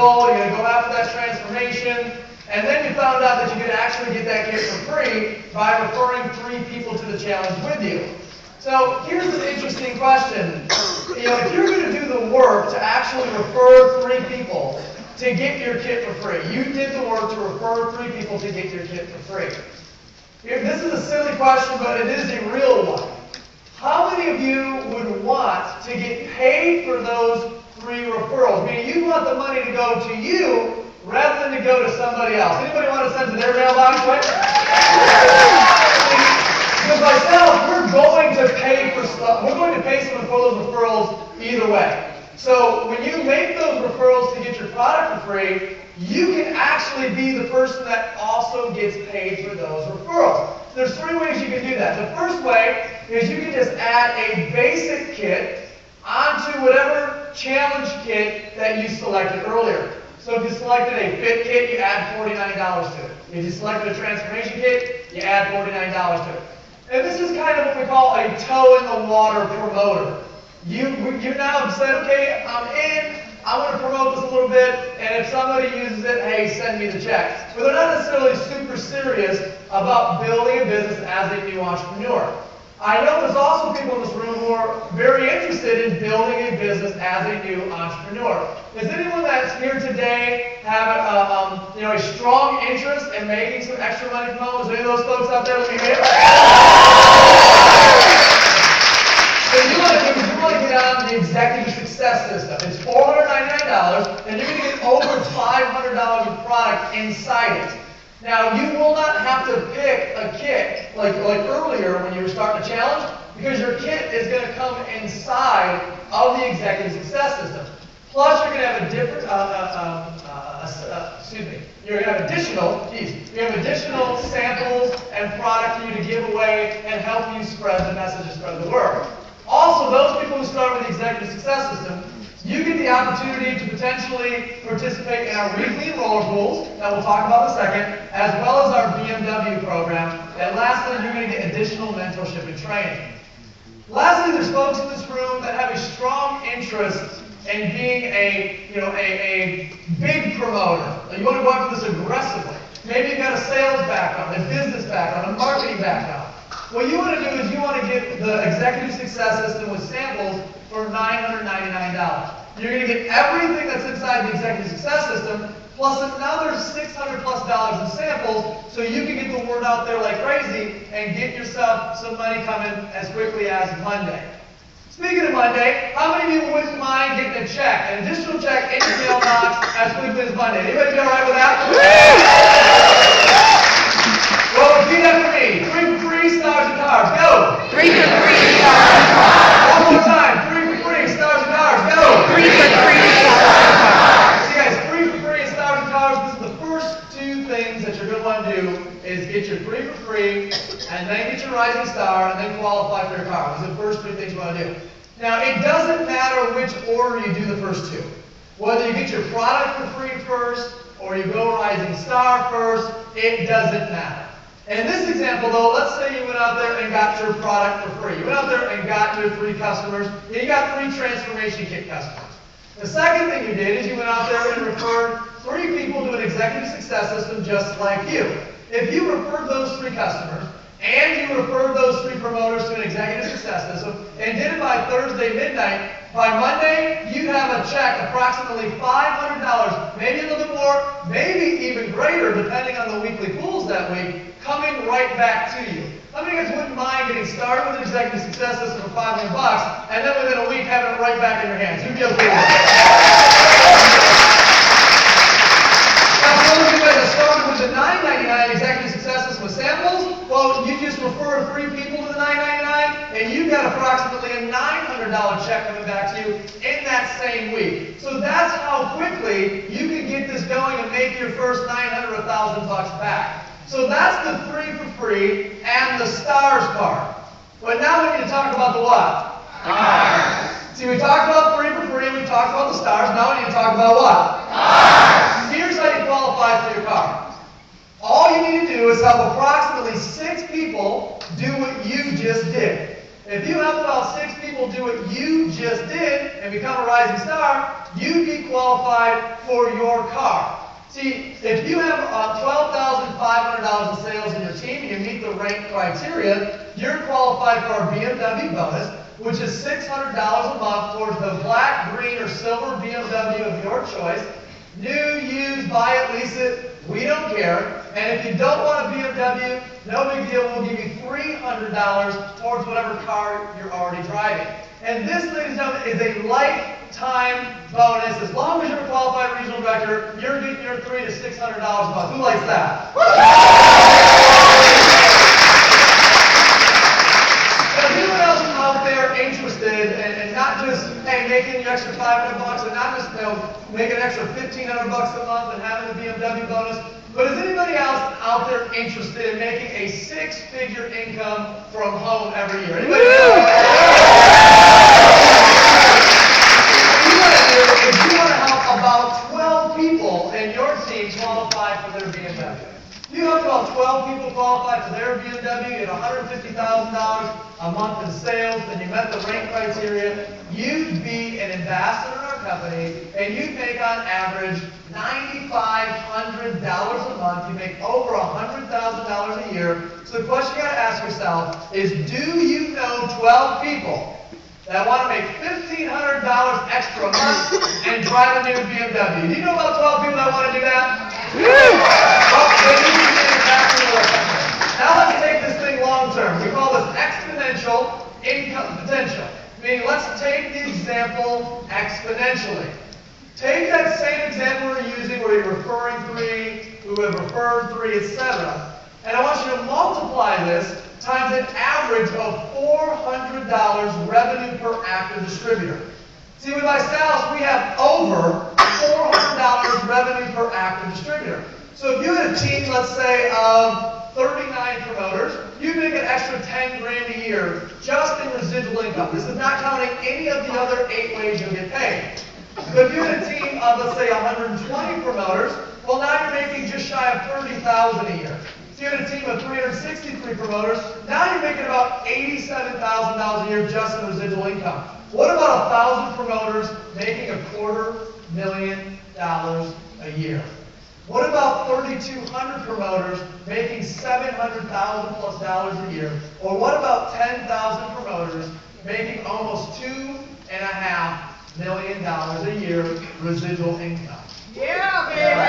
goal, you're going to go after that transformation, and then you found out that you could actually get that kit for free by referring 3 people to the challenge with you. So here's an interesting question. If you're going to do the work to actually refer 3 people to get your kit for free, you did the work to refer 3 people to get your kit for free. This is a silly question, but it is a real one. How many of you would want to get paid for those 3 referrals? Meaning you want the money to go to you rather than to go to somebody else. Anybody want to send to their mailbox, right? Because myself, we're going to pay for stuff. We're going to pay someone for those referrals either way. So when you make those referrals to get your product for free, you can actually be the person that also gets paid for those referrals. There's 3 ways you can do that. The first way is you can just add a basic kit onto whatever challenge kit that you selected earlier. So if you selected a fit kit, you add $49 to it. If you selected a transformation kit, you add $49 to it. And this is kind of what we call a toe in the water promoter. You now have said, okay, I'm in, I want to promote this a little bit, and if somebody uses it, hey, send me the check. But they're not necessarily super serious about building a business as a new entrepreneur. I know there's also people in this room who are very interested in building a business as a new entrepreneur. Does anyone that's here today have a strong interest in making some extra money from home? Is there any of those folks out there that we hear? So you want to get on the executive success system. It's $499, and you're going to get over $500 of product inside it. Now, you will not have to pick a kit like earlier when you were starting a challenge, because your kit is going to come inside of the executive success system. Plus, you're going to have a different, you're going to have additional samples and product for you to give away and help you spread the message and spread the word. Also, those people who start with the executive success system, you get the opportunity to potentially participate in our weekly enroller pools that we'll talk about in a second, as well as our BMW program. And lastly, you're going to get additional mentorship and training. Lastly, there's folks in this room that have a strong interest in being a big promoter. You want to go after this aggressively. Maybe you've got a sales background, a business background, a marketing background. What you want to do is you want to get the executive success system with samples for $999. You're going to get everything that's inside the executive success system, plus another $600+ in samples, so you can get the word out there like crazy and get yourself some money coming as quickly as Monday. Speaking of Monday, how many of you wouldn't mind getting a check, an additional check in your mailbox as quickly as Monday? Anybody be all right with that? Well, repeat after me. 3 for free, stars and cars. Go. 3 for free, stars and cars. One more time. 3 for free, stars and cars. Go. 3 for free, stars and cars. See, guys, 3 for free and stars and cars. This is the first 2 things that you're going to want to do is get your 3 for free, and then get your rising star, and then qualify for your car. These are the first 3 things you want to do. Now, it doesn't matter which order you do the first 2. Whether you get your product for free first, or you go rising star first, it doesn't matter. And in this example, though, let's say you went out there and got your product for free. You went out there and got your 3 customers, and you got 3 transformation kit customers. The second thing you did is you went out there and referred 3 people to an executive success system just like you. If you referred those 3 customers, and you referred those 3 promoters to an executive success system, and did it by Thursday midnight, by Monday, you'd have a check approximately $500, maybe a little bit more, maybe even greater, depending on the weekly pools that week, coming right back to you. How many of you guys wouldn't mind getting started with an executive success system for $500, and then within a week having it right back in your hands? Who'd be okay with that? Now, for those of you guys that started with the $999 executive success system with samples, well, you just refer 3 people to the $999, and you've got approximately a $900 check coming back to you in that same week. So that's how quickly you can get this going and make your first $900 or $1,000 back. So that's the 3 for free and the stars part. But now we need to talk about the what? Stars. See, we talked about 3 for free, we talked about the stars, now we need to talk about what? Stars. Here's how you qualify for your car. All you need to do is help approximately 6 people do what you just did. If you help about 6 people do what you just did and become a rising star, you'd be qualified for your car. See, if you have $12,500 in sales in your team and you meet the rank criteria, you're qualified for our BMW bonus, which is $600 a month towards the black, green, or silver BMW of your choice. New, used, buy it, lease it, we don't care. And if you don't want a BMW, no big deal, we'll give you $300 towards whatever car you're already driving. And this, ladies and gentlemen, is a lifetime bonus. As long as you're a qualified regional director, you're getting your $300 to $600 a month. Who likes that? Anyone else out there interested and not just making your extra $500 and not just making an extra $1,500 a month and having the BMW bonus, but is anybody else out there interested in making a 6-figure income from home every year? Anybody else? If you want to help about 12 people in your team qualify for their BMW. If you help about 12 people qualify for their BMW, get $150,000 a month in sales, and you met the rank criteria, you'd be an ambassador in our company, and you'd make on average $9,500 a month. You make over $100,000 a year. So the question you got to ask yourself is, do you know 12 people that want to make $1,500 extra a month and drive a new BMW? Do you know about 12 people that want to do that? Well, they need to get exactly what I'm saying. Now let's take this thing long term. We call this exponential income potential. Meaning, let's take the example exponentially. Take that same example we're using where you're referring 3, who have referred 3, etc. And I want you to multiply this times an average of $400 revenue per active distributor. See, with myself, we have over $400 revenue per active distributor. So if you had a team, let's say, of 39 promoters, you'd make an extra 10 grand a year just in residual income. This is not counting any of the other 8 ways you'll get paid. But if you had a team of, let's say, 120 promoters, well, now you're making just shy of $30,000 a year. So you had a team of 363 promoters, now you're making about $87,000 a year just in residual income. What about 1,000 promoters making $250,000 a year? What about 3,200 promoters making $700,000 plus a year? Or what about 10,000 promoters making almost $2.5 million a year residual income? Yeah, baby!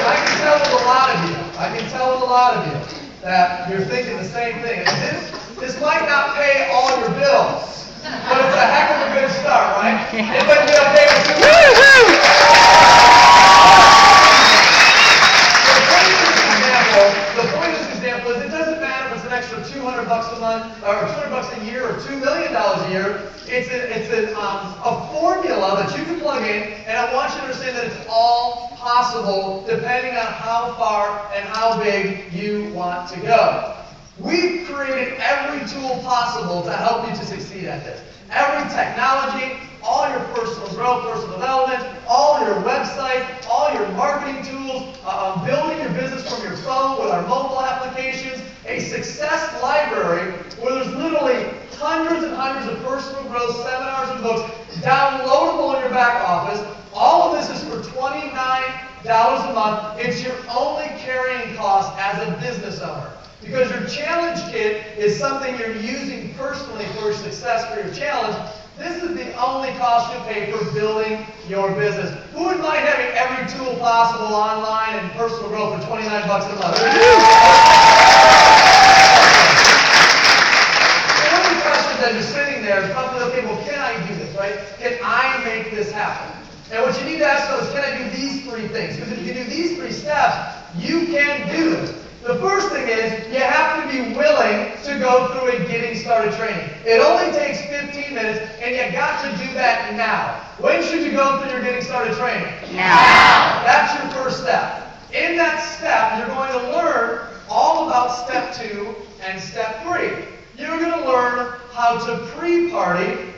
I can tell with a lot of you. I can tell with a lot of you that you're thinking the same thing. And this might not pay all your bills, but it's a heck of a good start, right? Anybody be okay with The point of this example is it doesn't matter if it's an extra $200 a month, or $200 a year, or $2 million a year. It's a formula that you can plug in, and I want you to understand that it's all possible depending on how far and how big you want to go. We've created every tool possible to help you to succeed at this. Every technology, all your personal growth, personal development, all your website, all your marketing tools, building your business from your phone with our mobile applications, a success library where there's literally hundreds and hundreds of personal growth seminars and books downloadable in your back office. All of this is for $29 a month. It's your only carrying cost as a business owner. Because your challenge kit is something you're using personally for your success for your challenge. This is the only cost you pay for building your business. Who would mind having every tool possible online and personal growth for $29 a month? One of the questions that you're sitting there is probably, okay, well, can I do this, right? Can I make this happen? And what you need to ask yourself is, can I do these 3 things? Because if you can do these 3 steps, you can do it. The first thing is, you have to be willing to go through a getting started training. It only takes 15 minutes, and you got to do that now. When should you go through your getting started training? Now. That's your first step. In that step, you're going to learn all about step 2 and step 3. You're going to learn how to pre-party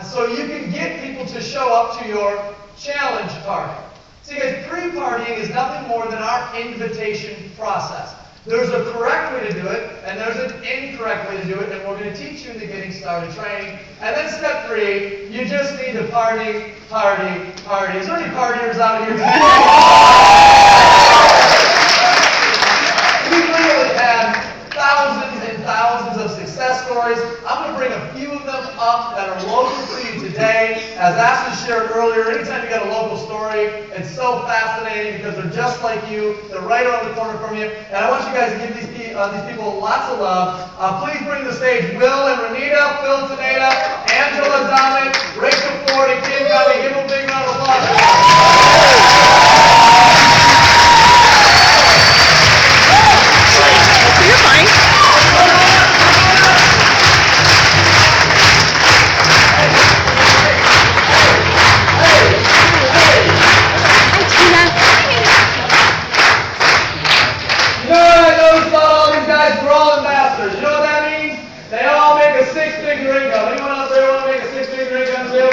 so you can get people to show up to your challenge party. See, guys, pre-partying is nothing more than our invitation process. There's a correct way to do it, and there's an incorrect way to do it, and we're going to teach you in the Getting Started training. And then step 3, you just need to party, party, party. Is there any partiers out here today? We literally have thousands and thousands of success stories. I'm going to bring a few of them up that are local to you today. As Ashley shared earlier, anytime you got a local story, it's so fascinating because they're just like you. They're right around the corner from you. And I want you guys to give these people lots of love. Please bring to the stage Will and Renita, Phil Taneda, Angela Dominic, Rachel Ford, and Kim Covey. Give them a big round of applause. You're fine. You know what I noticed about all these guys? We're all ambassadors. You know what that means? They all make a 6-figure income. Anyone out there want to make a 6-figure income too?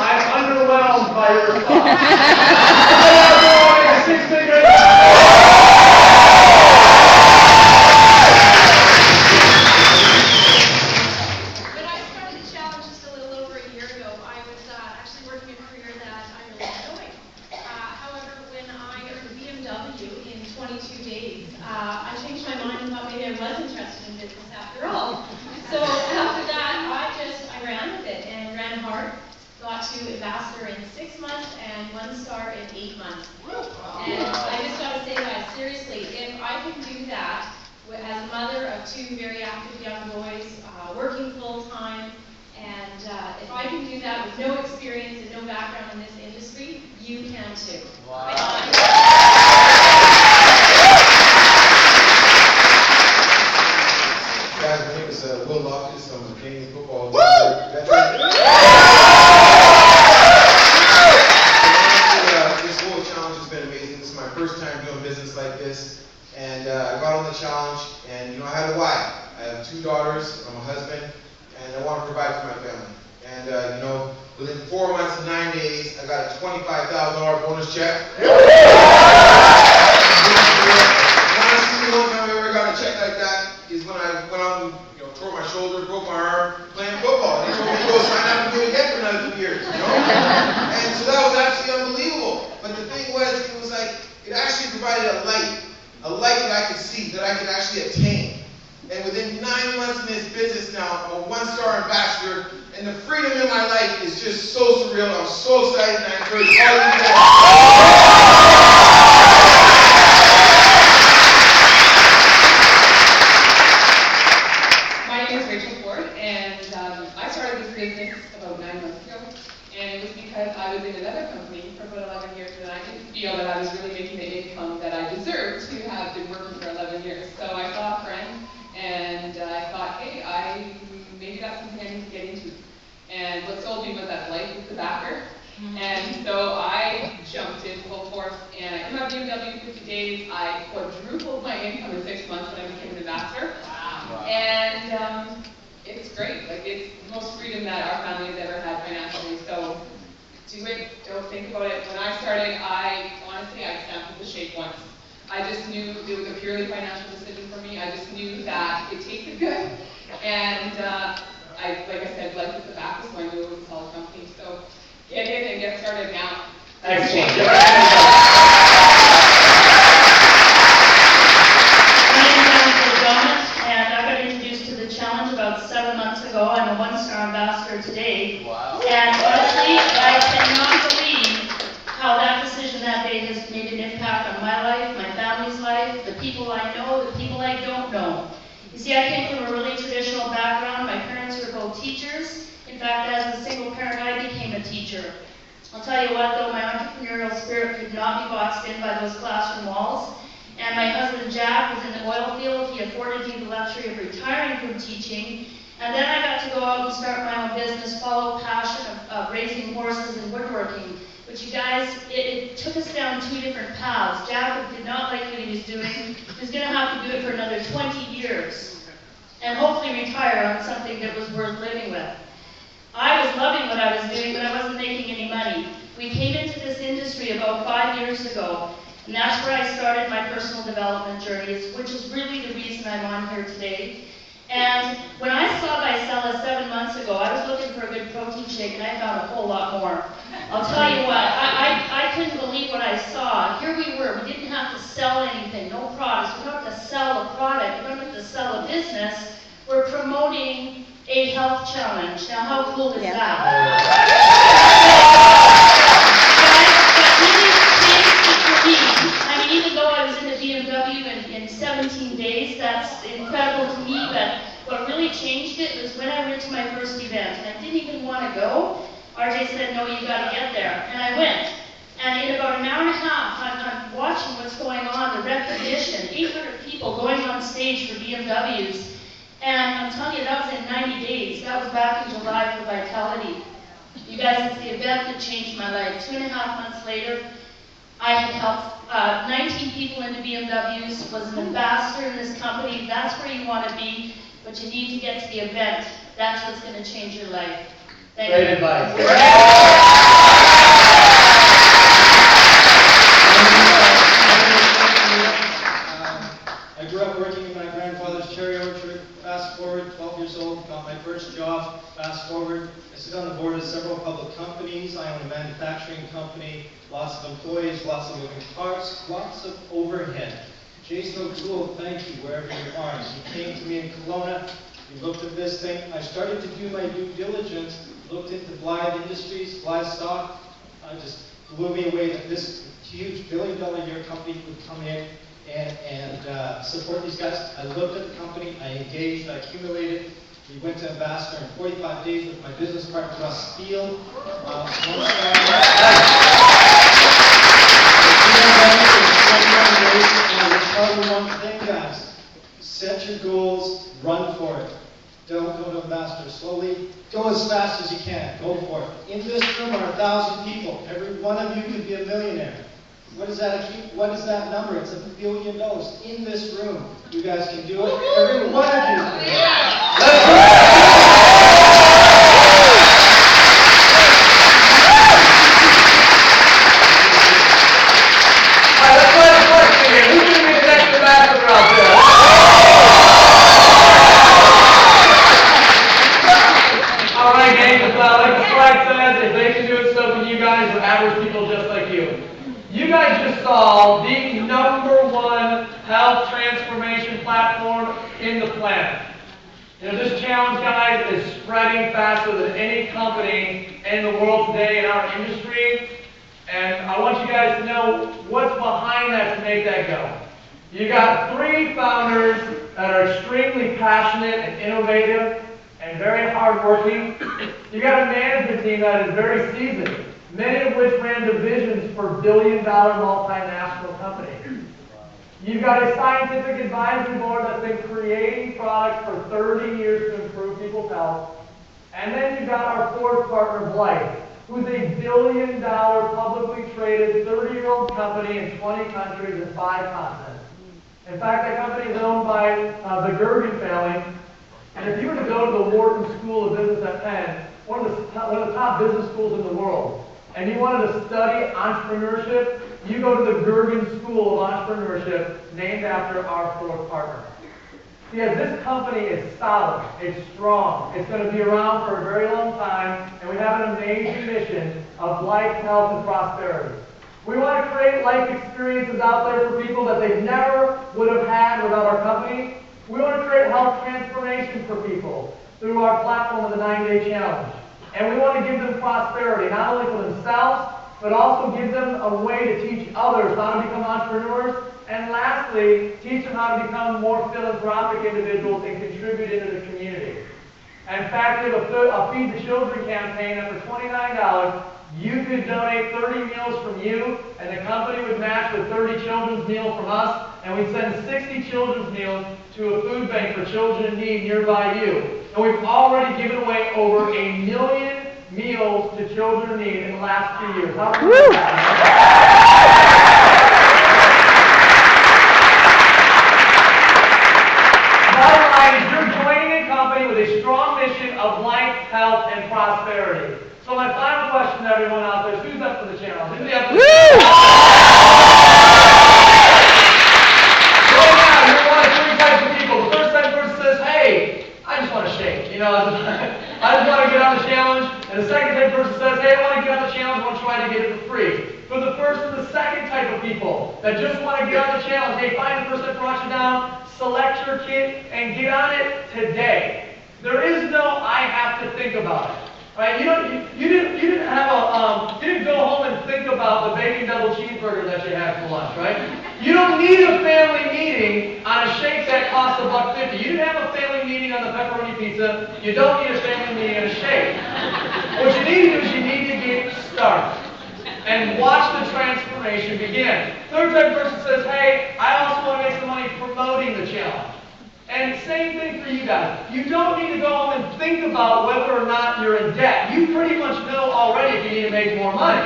I'm underwhelmed by your response. Anyone out there want to make a 6-figure income? When I started the challenge just a little over a year ago, I was actually working a career that I really enjoyed. However, when I earned a BMW in 22 days, I changed my mind and thought maybe I was interested in business after all. So after that, I ran with it and ran hard. Got to ambassador in 6 months and 1-star in 8 months. And I just got to say, guys, seriously, if I can do that as a mother of 2 very active young boys, working full-time, and if I can do that with no experience and no background in this industry, you can too. Wow. Guys, my name is Will Loftus. I'm a Canadian football This whole challenge has been amazing. This is my first time doing business like this. And I got on the challenge, and I had a why. I have 2 daughters, I'm a husband, and I want to provide for my family. And within 4 months and 9 days, I got a $25,000 bonus check. Honestly, the only time I ever got a check like that is when I went out and tore my shoulder, broke my arm, playing football. They told me to go sign up and do it again for another 2 years, And so that was actually unbelievable. But the thing was, it actually provided a light that I could see, that I could actually attain. And within 9 months in this business now, I'm a 1-star ambassador, and the freedom in my life is just so surreal. I'm so excited, and I encourage all of you guys. My name is Rachel Ford, and I started this business about 9 months ago, and it was because I was in another company for about 11 years, and I didn't feel that I was really making the income that I deserved to have been working for 11 years. So I saw a friend, and I thought, hey, maybe that's something I need to get into. And what sold me was that Blyth was the backer. And so I jumped in full force, and I came out of BMW in 50 days. I quadrupled my income in 6 months when I became an ambassador. Wow. And it's great. It's the most freedom that our family has ever had financially. So do it. Don't think about it. When I started, I sampled the shake once. I just knew it was a purely financial decision for me. I just knew that it tasted good. And like I said, Blyth was the backer, so I knew it was a solid company. So get in and get started now. Excellent. My name is Angela Dominic, and I got introduced to the challenge about 7 months ago. I'm a 1-star ambassador today. Wow. And honestly, I cannot believe how that decision that day has made an impact on my life, my family's life, the people I know, the people I don't know. You see, I came from a really traditional background. My parents were both teachers. In fact, as a single parent, I became a teacher. I'll tell you what, though, my entrepreneurial spirit could not be boxed in by those classroom walls. And my husband, Jack, was in the oil field. He afforded me the luxury of retiring from teaching. And then I got to go out and start my own business, follow passion of raising horses and woodworking. But you guys, it took us down 2 different paths. Jack did not like what he was doing. He was going to have to do it for another 20 years. And hopefully retire on something that was worth living with. I was loving what I was doing, but I wasn't making any money. We came into this industry about 5 years ago, and that's where I started my personal development journeys, which is really the reason I'm on here today. And when I saw Vicella 7 months ago, I was looking for a good protein shake, and I found a whole lot more. I'll tell you what, I couldn't believe what I saw. Here we were, we didn't have to sell anything, no products. We don't have to sell a product, we don't have to sell a business. We're promoting a health challenge. Now, how cool is that? But really changed it for me. I mean, even though I was in the BMW in 17 days, that's incredible to me, but what really changed it was when I went to my first event, and I didn't even want to go. RJ said, no, you got to get there, and I went. And in about an hour and a half, I'm watching what's going on, the recognition, 800 people going on stage for BMWs. And I'm telling you, that was in 90 days. That was back in July for Vitality. You guys, it's the event that changed my life. 2.5 months later, I had helped 19 people into BMWs, was an ambassador in this company. That's where you want to be, but you need to get to the event. That's what's going to change your life. Thank you. Great advice. I grew up working in my grandfather's cherry orchard. Fast forward, 12 years old, got my first job. Fast forward, I sit on the board of several public companies. I own a manufacturing company, lots of employees, lots of moving parts, lots of overhead. Jason O'Toole, thank you, wherever you are. He came to me in Kelowna. He looked at this thing. I started to do my due diligence, looked into Blyth Industries, Blyth stock. It just blew me away that this huge billion-dollar-a-year company would come in and support these guys. I looked at the company, I engaged, I accumulated. We went to Ambassador in 45 days with my business partner, Russ Field. I will tell you one thing, guys. Set your goals, run for it. Don't go to Ambassador slowly. Go as fast as you can. Go for it. In this room are 1,000 people. Every one of you could be a millionaire. What is that number? It's $1 billion in this room. You guys can do it. Every one of you. Let's do it! All right, let's play the question here. Who's going to be the next ambassador out there? All right, gang, like the slide says, if they can do it, so can you guys. We're average people just like you. You guys just saw the #1 health transformation platform in the planet. You know, this challenge, guys, is spreading faster than any company in the world today in our industry. And I want you guys to know what's behind that to make that go. You got 3 founders that are extremely passionate and innovative and very hardworking. You got a management team that is very seasoned, many of which ran divisions for billion-dollar multinational companies. You've got a scientific advisory board that's been creating products for 30 years to improve people's health. And then you've got our fourth partner, Blyth, who's a billion-dollar publicly traded 30-year-old company in 20 countries and 5 continents. In fact, that company is owned by the Gergen family. And if you were to go to the Wharton School of Business at Penn, one of the top business schools in the world, and you wanted to study entrepreneurship, you go to the Gergen School of Entrepreneurship, named after our fourth partner. Yeah, this company is solid, it's strong, it's going to be around for a very long time, and we have an amazing mission of life, health, and prosperity. We want to create life experiences out there for people that they never would have had without our company. We want to create health transformation for people through our platform of the 9-Day Challenge. And we want to give them prosperity, not only for themselves, but also give them a way to teach others how to become entrepreneurs. And lastly, teach them how to become more philanthropic individuals and contribute into the community. In fact, we have a Feed the Children campaign that for $29, you could donate 30 meals from you, and the company would match with 30 children's meals from us, and we'd send 60 children's meals to a food bank for children in need nearby you. And we've already given away over 1 million meals to children in need in the last 2 years. How cool is that? Bottom line is you're joining a company with a strong mission of life, health, and prosperity. So my final question to everyone out there is, who's up for the challenge? Who's up for the challenge? Right now, you're one of three types of people. The first type of person says, hey, I just want to shake. You know, I just want to get on the challenge. And the second type of person says, hey, I want to get on the challenge. I want to try to get it for free. For the first and the second type of people that just want to get on the challenge, hey, find the person that brought you down, select your kit, and get on it today. There is no I have to think about it. Right? You didn't go home and think about the bacon double cheeseburger that you had for lunch, right? You don't need a family meeting on a shake that costs $1.50. You didn't have a family meeting on the pepperoni pizza. You don't need a family meeting on a shake. What you need to do is you need to get started and watch the transformation begin. Third type person says, hey, I also want to make some money promoting the challenge. And same thing for you guys. You don't need to go home and think about whether or not you're in debt. You pretty much know already if you need to make more money.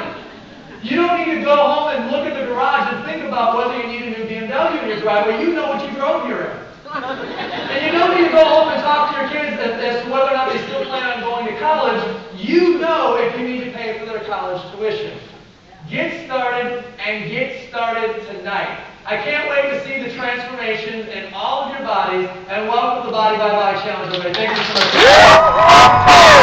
You don't need to go home and look at the garage and think about whether you need a new BMW in your driveway. You know what you drove here in. And you don't need to go home and talk to your kids as to whether or not they still plan on going to college. You know if you need to pay for their college tuition. Get started, and get started tonight. I can't wait to see the transformation in all of your bodies, and welcome to the Body by Body Challenge. Everybody. Thank you so much.